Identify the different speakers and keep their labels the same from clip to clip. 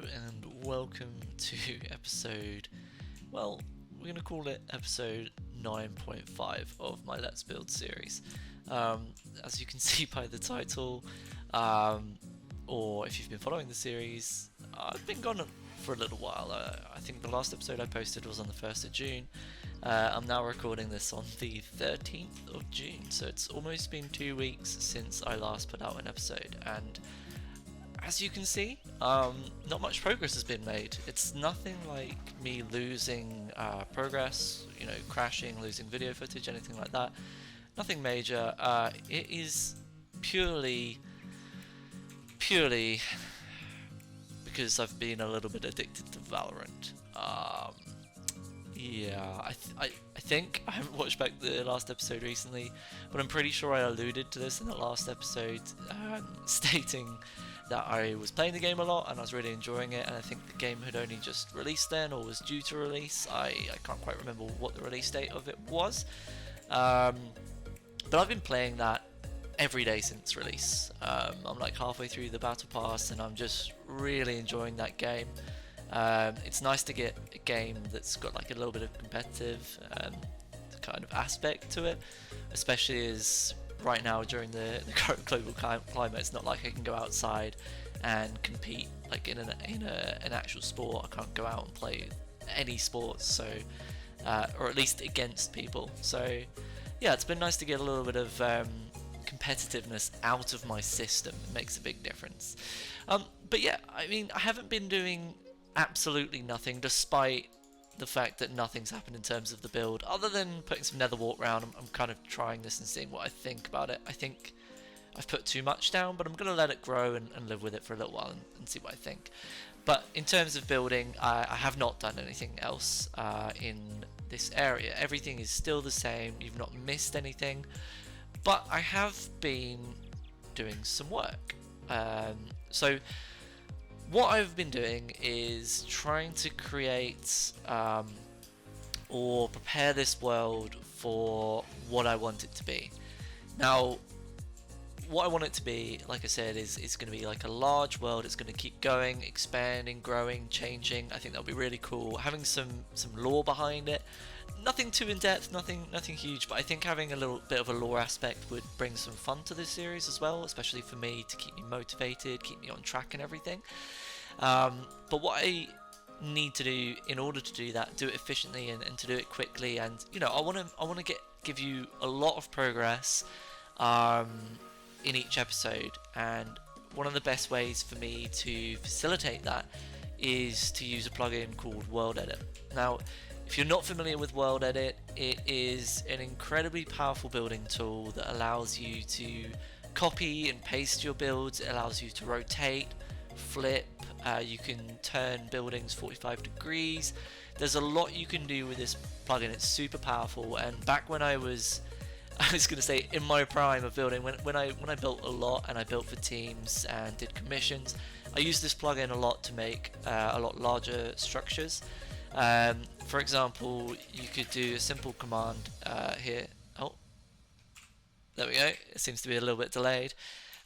Speaker 1: and welcome to episode, well, we're going to call it episode 9.5 of my Let's Build series. As you can see by the title, or if you've been following the series, I've been gone for a little while. I think the last episode I posted was on the 1st of June. I'm now recording this on the 13th of June, so it's almost been 2 weeks since I last put out an episode, and as you can see, not much progress has been made. It's nothing like me losing progress, crashing, losing video footage, anything like that. Nothing major. It is purely because I've been a little bit addicted to Valorant. I think I haven't watched back the last episode recently, but I'm pretty sure I alluded to this in the last episode, stating that I was playing the game a lot and I was really enjoying it, and I think the game had only just released then or was due to release. I can't quite remember what the release date of it was, but I've been playing that every day since release. I'm like halfway through the battle pass and I'm just really enjoying that game. It's nice to get a game that's got like a little bit of competitive kind of aspect to it, especially as right now during the current global climate, it's not like I can go outside and compete like in an actual sport. I can't go out and play any sports, so or at least against people. So yeah, it's been nice to get a little bit of competitiveness out of my system. It makes a big difference. But yeah, I mean, I haven't been doing absolutely nothing, despite the fact that nothing's happened in terms of the build, other than putting some nether wart around. I'm kind of trying this and seeing what I think about it. I think I've put too much down, but I'm going to let it grow and live with it for a little while and see what I think. But in terms of building, I have not done anything else in this area. Everything is still the same. You've not missed anything, but I have been doing some work. So what I've been doing is trying to create or prepare this world for what I want it to be. Now, what I want it to be, like I said, is going to be like a large world. It's going to keep going, expanding, growing, changing. I think that'll be really cool. Having some lore behind it. Nothing too in-depth, nothing huge, but I think having a little bit of a lore aspect would bring some fun to this series as well, especially for me, to keep me motivated, keep me on track and everything. But what I need to do in order to do that, do it efficiently and to do it quickly, and I want to give you a lot of progress in each episode, and one of the best ways for me to facilitate that is to use a plugin called World Edit. Now, if you're not familiar with World Edit, it is an incredibly powerful building tool that allows you to copy and paste your builds. It allows you to rotate, flip, you can turn buildings 45 degrees. There's a lot you can do with this plugin. It's super powerful, and back when I was going to say in my prime of building, when I built a lot and I built for teams and did commissions, I used this plugin a lot to make a lot larger structures. For example, you could do a simple command here. Oh, there we go. It seems to be a little bit delayed.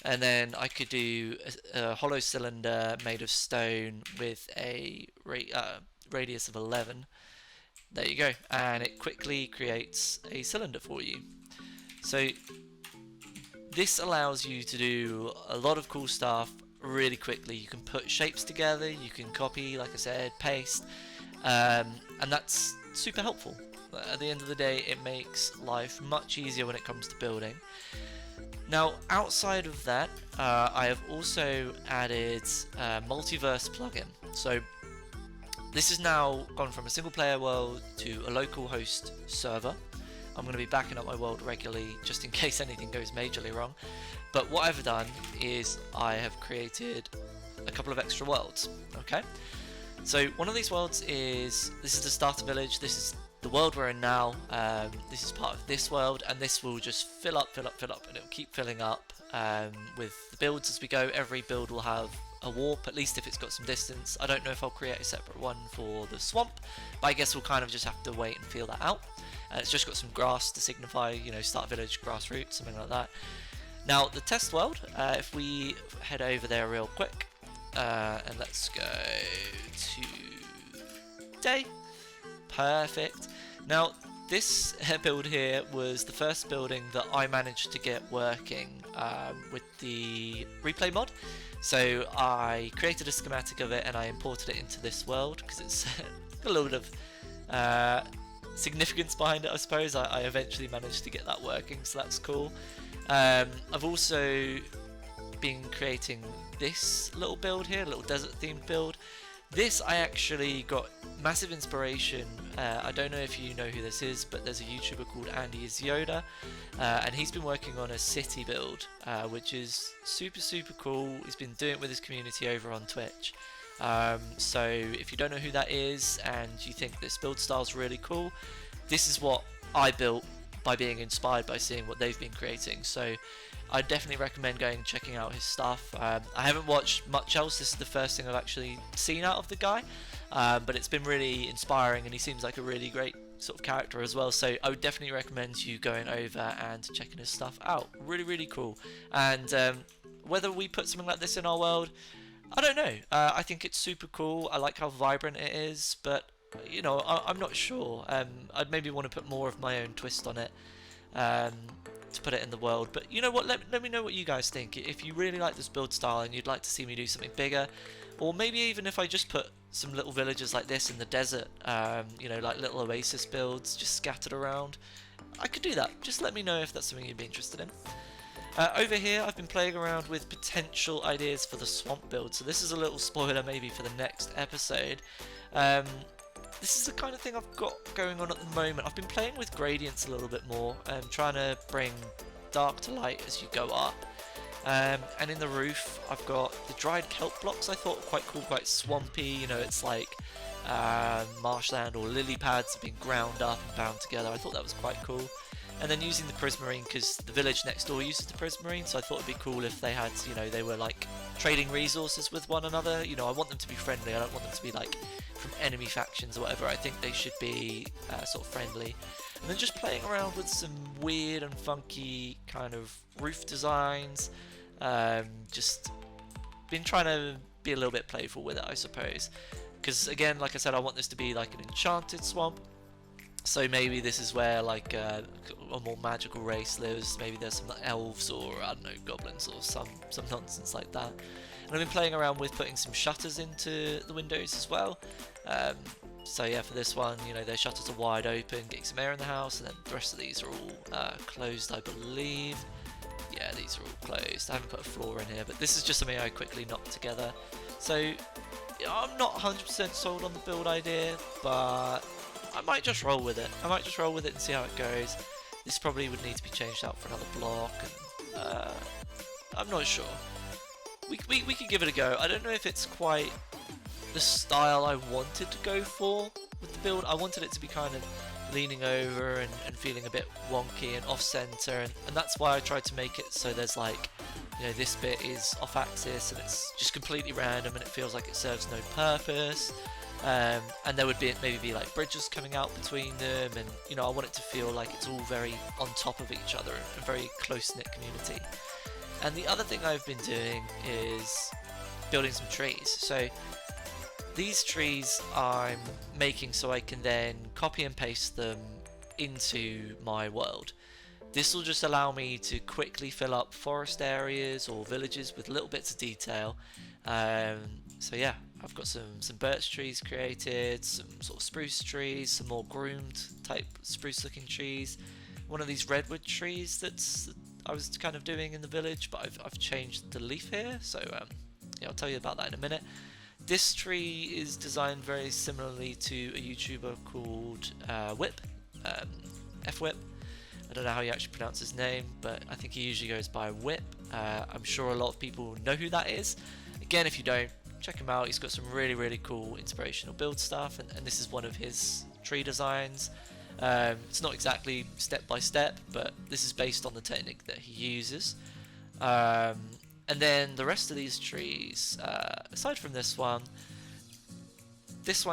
Speaker 1: And then I could do a hollow cylinder made of stone with a radius of 11. There you go. And it quickly creates a cylinder for you. So this allows you to do a lot of cool stuff really quickly. You can put shapes together, you can copy, like I said, paste, and that's super helpful. At the end of the day, it makes life much easier when it comes to building. Now, outside of that, I have also added a multiverse plugin. So this has now gone from a single player world to a local host server. I'm going to be backing up my world regularly just in case anything goes majorly wrong. But what I've done is I have created a couple of extra worlds. Okay, so one of these worlds is, this is the starter village. This is the world we're in now. This is part of this world, and this will just fill up, and it'll keep filling up with the builds as we go. Every build will have a warp, at least if it's got some distance. I don't know if I'll create a separate one for the swamp, but I guess we'll kind of just have to wait and feel that out. It's just got some grass to signify, start village, grassroots, something like that. Now, the test world, if we head over there real quick, And let's go to day. Perfect. Now, this build here was the first building that I managed to get working with the replay mod. So I created a schematic of it and I imported it into this world because it's got a little bit of significance behind it, I suppose. I eventually managed to get that working, so that's cool. I've also been creating this little build here, a little desert themed build. This I actually got massive inspiration. I don't know if you know who this is, but there's a YouTuber called Andy is Yoda, and he's been working on a city build, which is super cool. He's been doing it with his community over on Twitch. So if you don't know who that is and you think this build style is really cool, this is what I built by being inspired by seeing what they've been creating. So I definitely recommend going and checking out his stuff. I haven't watched much else. This is the first thing I've actually seen out of the guy, but it's been really inspiring and he seems like a really great sort of character as well. So I would definitely recommend you going over and checking his stuff out. Really cool. And whether we put something like this in our world, I don't know. I think it's super cool. I like how vibrant it is, but you know, I'm not sure. I'd maybe want to put more of my own twist on it to put it in the world. But you know what? Let me know what you guys think. If you really like this build style and you'd like to see me do something bigger, or maybe even if I just put some little villages like this in the desert, you know, like little oasis builds just scattered around, I could do that. Just let me know if that's something you'd be interested in. Over here I've been playing around with potential ideas for the swamp build, so this is a little spoiler maybe for the next episode. This is the kind of thing I've got going on at the moment. I've been playing with gradients a little bit more and trying to bring dark to light as you go up. And in the roof I've got the dried kelp blocks. I thought quite cool, quite swampy, you know, it's like marshland or lily pads have been ground up and bound together. I thought that was quite cool. And then using the prismarine, because the village next door uses the prismarine, so I thought it'd be cool if they had, you know, they were like trading resources with one another. You know, I want them to be friendly. I don't want them to be like from enemy factions or whatever. I think they should be sort of friendly. And then just playing around with some weird and funky kind of roof designs. Just been trying to be a little bit playful with it, I suppose. Because again, like I said, I want this to be like an enchanted swamp. So maybe this is where like a more magical race lives. Maybe there's some elves or I don't know, goblins or some nonsense like that. And I've been playing around with putting some shutters into the windows as well. So yeah, for this one, you know, their shutters are wide open, getting some air in the house, and then the rest of these are all closed, I believe. Yeah, these are all closed. I haven't put a floor in here, but this is just something I quickly knocked together. So yeah, I'm not 100% sold on the build idea, but I might just roll with it. I might just roll with it and see how it goes. This probably would need to be changed out for another block, and I'm not sure. We could give it a go. I don't know if it's quite the style I wanted to go for with the build. I wanted it to be kind of leaning over and feeling a bit wonky and off-center, and that's why I tried to make it so there's like, you know, this bit is off-axis and it's just completely random and it feels like it serves no purpose. And there would maybe be like bridges coming out between them, and you know, I want it to feel like it's all very on top of each other, a very close-knit community. And the other thing I've been doing is building some trees. So these trees I'm making so I can then copy and paste them into my world. This will just allow me to quickly fill up forest areas or villages with little bits of detail. So yeah, I've got some birch trees created, some sort of spruce trees, some more groomed type spruce looking trees. One of these redwood trees that I was kind of doing in the village, but I've changed the leaf here, so yeah, I'll tell you about that in a minute. This tree is designed very similarly to a YouTuber called Whip, F-Whip. I don't know how you actually pronounce his name, but I think he usually goes by Whip. I'm sure a lot of people know who that is. Again, if you don't, check him out. He's got some really cool inspirational build stuff, and this is one of his tree designs. It's not exactly step by step, but this is based on the technique that he uses. And then the rest of these trees, aside from this one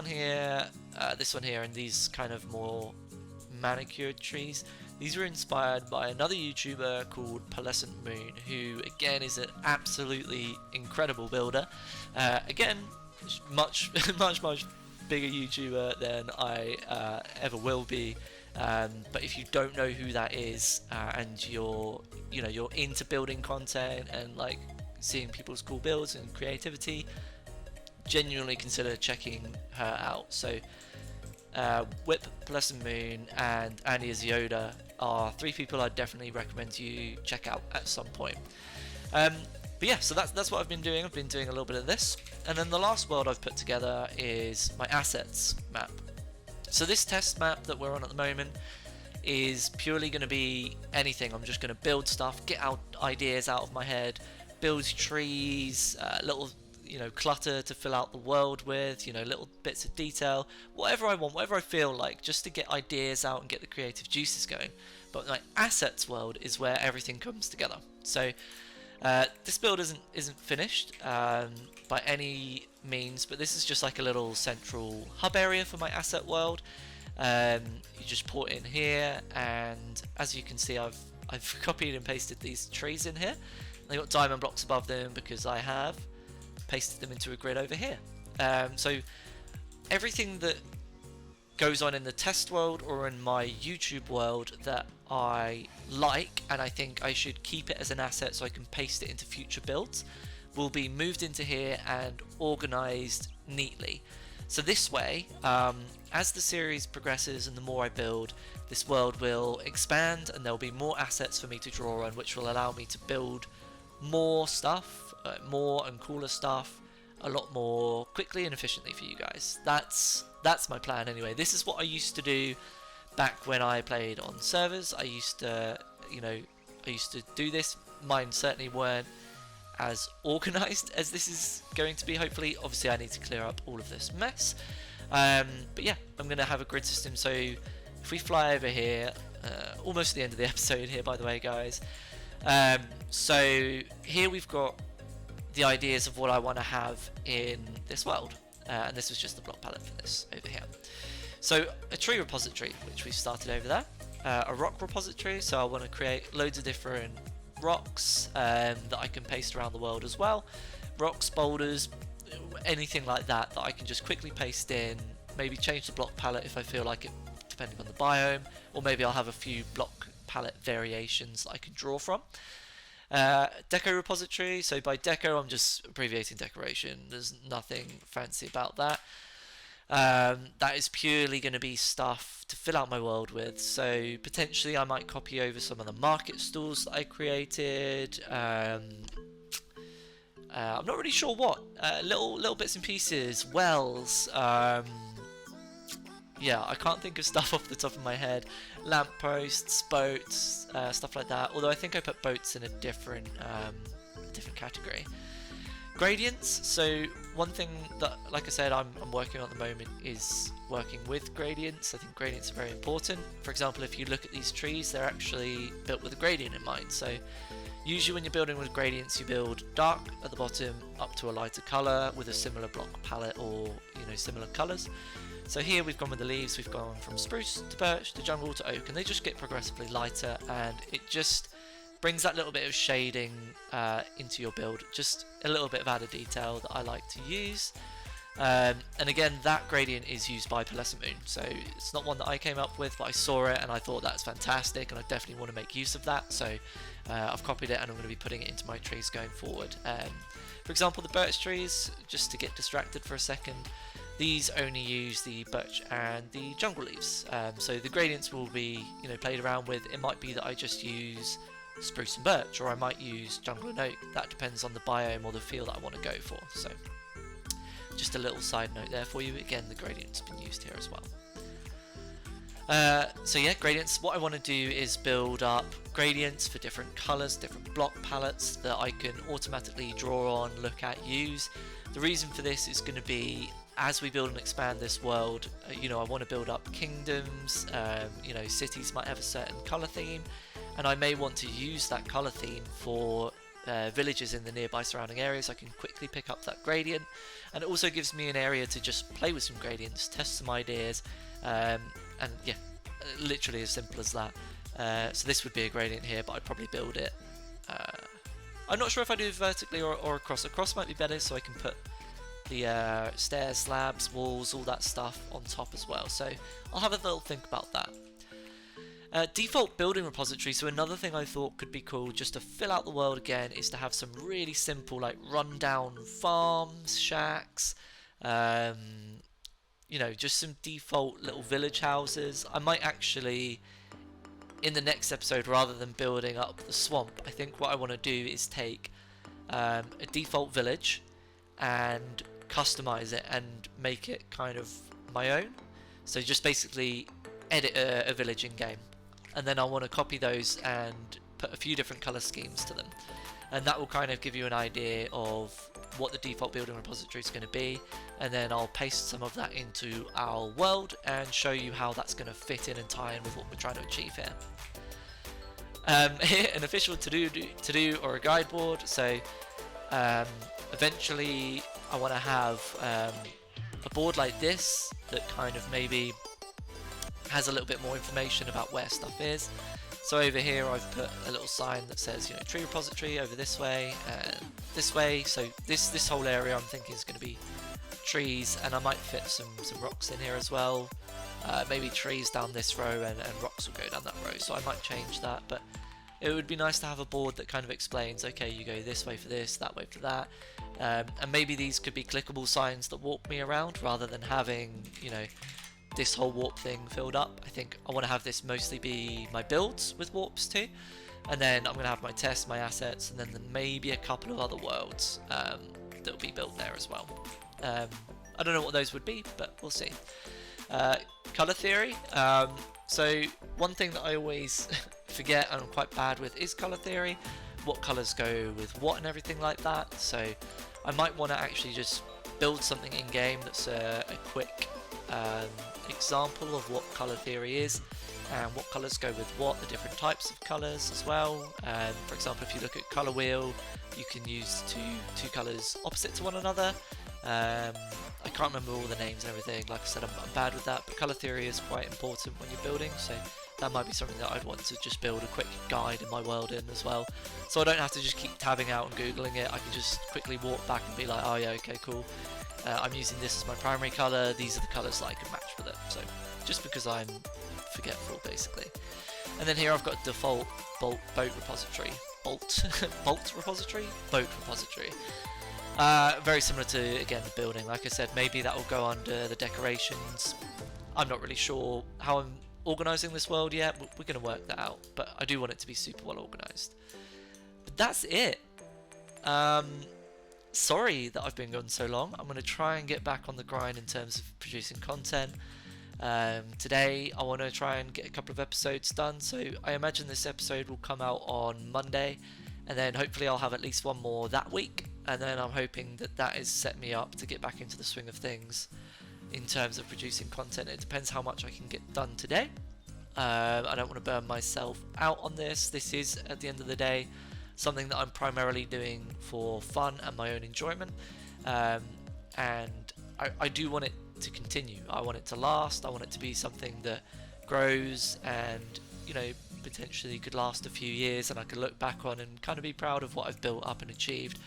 Speaker 1: here, and these kind of more manicured trees, These were inspired by another YouTuber called Pearlescent Moon, who again is an absolutely incredible builder. Again, much bigger YouTuber than I ever will be. But if you don't know who that is, and you're into building content and like seeing people's cool builds and creativity, genuinely consider checking her out. So Whip, Pearlescent Moon, and Andy Yoda are 3 people I'd definitely recommend you check out at some point. But yeah, so that's what I've been doing. I've been doing a little bit of this, and then the last world I've put together is my assets map. So this test map that we're on at the moment is purely going to be anything. I'm just going to build stuff, get out ideas out of my head, build trees, little clutter to fill out the world with, little bits of detail, whatever I want, whatever I feel like, just to get ideas out and get the creative juices going. But my assets world is where everything comes together. So this build isn't finished by any means, but this is just like a little central hub area for my asset world. You just port in here, and as you can see, I've copied and pasted these trees in here. They've got diamond blocks above them because I have pasted them into a grid over here. So everything that goes on in the test world or in my YouTube world that I like and I think I should keep it as an asset so I can paste it into future builds will be moved into here and organized neatly. So this way, as the series progresses and the more I build, this world will expand and there'll be more assets for me to draw on, which will allow me to build more stuff, more and cooler stuff, a lot more quickly and efficiently for you guys. That's my plan anyway. This is what I used to do back when I played on servers. I used to do this. Mine certainly weren't as organized as this is going to be, hopefully. Obviously I need to clear up all of this mess, but yeah, I'm gonna have a grid system. So if we fly over here, almost at the end of the episode here, by the way, guys. So here we've got the ideas of what I want to have in this world, and this was just the block palette for this over here. So a tree repository, which we've started over there, a rock repository, so I want to create loads of different rocks that I can paste around the world as well. Rocks, boulders, anything like that I can just quickly paste in, maybe change the block palette if I feel like it, depending on the biome, or maybe I'll have a few block palette variations that I can draw from. Deco repository, so by deco I'm just abbreviating decoration, there's nothing fancy about that. That is purely going to be stuff to fill out my world with, so potentially I might copy over some of the market stalls that I created. I'm not really sure what, little bits and pieces, wells, yeah, I can't think of stuff off the top of my head. Lampposts, boats, stuff like that. Although I think I put boats in a different category. Gradients. So one thing that, like I said, I'm working on at the moment is working with gradients. I think gradients are very important. For example, if you look at these trees, they're actually built with a gradient in mind. So usually when you're building with gradients, you build dark at the bottom up to a lighter color with a similar block palette or similar colors. So here we've gone with the leaves, we've gone from spruce to birch to jungle to oak, and they just get progressively lighter, and it just brings that little bit of shading into your build, just a little bit of added detail that I like to use. And again, that gradient is used by Pearlescent Moon, so it's not one that I came up with, but I saw it and I thought that's fantastic and I definitely want to make use of that, so I've copied it and I'm going to be putting it into my trees going forward. For example, the birch trees, just to get distracted for a second, these only use the birch and the jungle leaves, so the gradients will be played around with. It might be that I just use spruce and birch, or I might use jungle and oak. That depends on the biome or the feel that I want to go for. So just a little side note there for you. Again, the gradient's been used here as well. So yeah, gradients. What I want to do is build up gradients for different colors, different block palettes that I can automatically draw on, look at, use. The reason for this is going to be, as we build and expand this world, I want to build up kingdoms, cities might have a certain color theme, and I may want to use that color theme for villages in the nearby surrounding areas. I can quickly pick up that gradient, and it also gives me an area to just play with some gradients, test some ideas, and yeah, literally as simple as that. So this would be a gradient here, but I'd probably build it. I'm not sure if I do vertically or across. Across might be better, so I can put the stairs, slabs, walls, all that stuff on top as well. So I'll have a little think about that. Default building repository. So another thing I thought could be cool, just to fill out the world again, is to have some really simple, like rundown farms, shacks. You know, just some default little village houses. I might actually, in the next episode, rather than building up the swamp, I think what I want to do is take a default village and customize it and make it kind of my own. So just basically edit a village in game, and then I want to copy those and put a few different color schemes to them, and that will kind of give you an idea of what the default building repository is going to be, and then I'll paste some of that into our world and show you how that's going to fit in and tie in with what we're trying to achieve here. Here, an official to-do or a guide board. So eventually I want to have a board like this that kind of maybe has a little bit more information about where stuff is. So over here I've put a little sign that says, you know, tree repository over this way and this way. So this whole area I'm thinking is going to be trees, and I might fit some rocks in here as well. Maybe trees down this row and rocks will go down that row. So I might change that, but it would be nice to have a board that kind of explains, okay, you go this way for this, that way for that. And maybe these could be clickable signs that warp me around rather than having, you know, this whole warp thing filled up. I think I want to have this mostly be my builds with warps too, and then I'm going to have my tests, my assets, and then maybe a couple of other worlds that will be built there as well. I don't know what those would be, but we'll see. Color theory. So one thing that I always forget and I'm quite bad with is color theory. What colors go with what and everything like that. So I might want to actually just build something in game that's a quick example of what color theory is and what colors go with what, the different types of colors as well. For example, if you look at color wheel, you can use two colors opposite to one another. I can't remember all the names and everything. Like I said, I'm bad with that, but color theory is quite important when you're building, so that might be something that I'd want to just build a quick guide in my world in as well, so I don't have to just keep tabbing out and googling it. I can just quickly walk back and be like, oh yeah, okay, cool, I'm using this as my primary color, these are the colors that I can match with it. So just because I'm forgetful basically. And then here I've got default bolt repository. Very similar to, again, the building. Like I said, maybe that will go under the decorations. I'm not really sure how I'm organising this world yet. We're going to work that out, but I do want it to be super well organised. But that's it. Sorry that I've been gone so long. I'm going to try and get back on the grind in terms of producing content. Today I want to try and get a couple of episodes done, so I imagine this episode will come out on Monday, and then hopefully I'll have at least one more that week, and then I'm hoping that is set me up to get back into the swing of things in terms of producing content. It depends how much I can get done today. I don't want to burn myself out on this. This is, at the end of the day, something that I'm primarily doing for fun and my own enjoyment, and I do want it to continue. I want it to last. I want it to be something that grows and, you know, potentially could last a few years, and I could look back on and kind of be proud of what I've built up and achieved.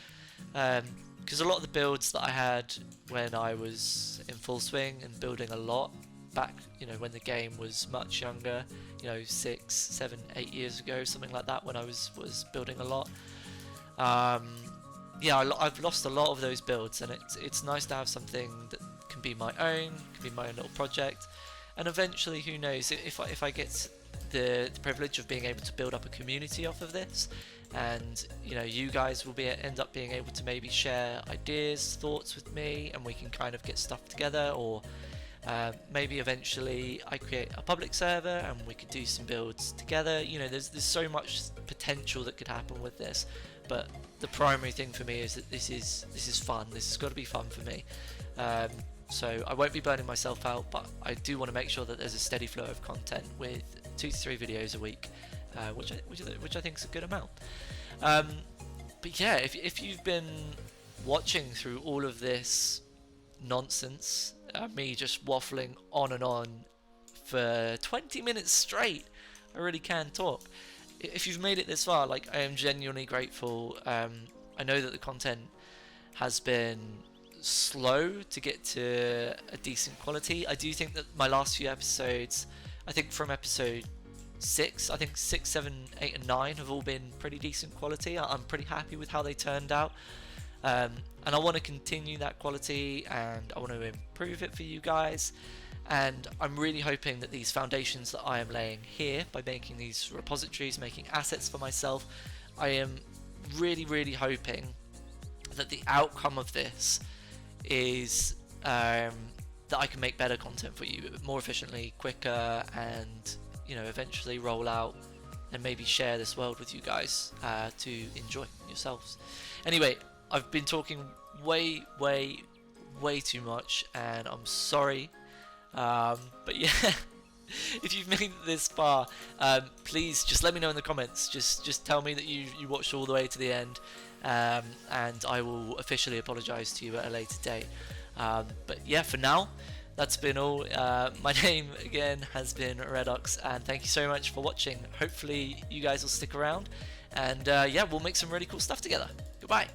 Speaker 1: Because a lot of the builds that I had when I was in full swing and building a lot back, you know, when the game was much younger, you know, 6, 7, 8 years ago, something like that, when I was building a lot. Yeah, I've lost a lot of those builds, and it's nice to have something that can be my own, can be my own little project, and eventually, who knows, if I get the privilege of being able to build up a community off of this, and, you know, you guys will end up being able to maybe share ideas, thoughts with me, and we can kind of get stuff together, or maybe eventually I create a public server and we could do some builds together. You know, there's so much potential that could happen with this, but the primary thing for me is that this is fun. This has got to be fun for me. So I won't be burning myself out, but I do want to make sure that there's a steady flow of content with 2 to 3 videos a week, which I think is a good amount. But yeah, if you've been watching through all of this nonsense, me just waffling on and on for 20 minutes straight, I really can talk. If you've made it this far, like, I am genuinely grateful. I know that the content has been slow to get to a decent quality. I do think that my last few episodes, I think from episode 6, I think 6, 7, 8 and 9 have all been pretty decent quality. I'm pretty happy with how they turned out, and I want to continue that quality, and I want to improve it for you guys. And I'm really hoping that these foundations that I am laying here by making these repositories, making assets for myself, I am really hoping that the outcome of this is that I can make better content for you more efficiently, quicker, and eventually roll out and maybe share this world with you guys to enjoy yourselves. Anyway, I've been talking way too much, and I'm sorry. But yeah, if you've made it this far, please just let me know in the comments. Just tell me that you watched all the way to the end, and I will officially apologise to you at a later date. But yeah, for now, that's been all. My name again has been Redux, and thank you so much for watching. Hopefully you guys will stick around, and yeah, we'll make some really cool stuff together. Goodbye.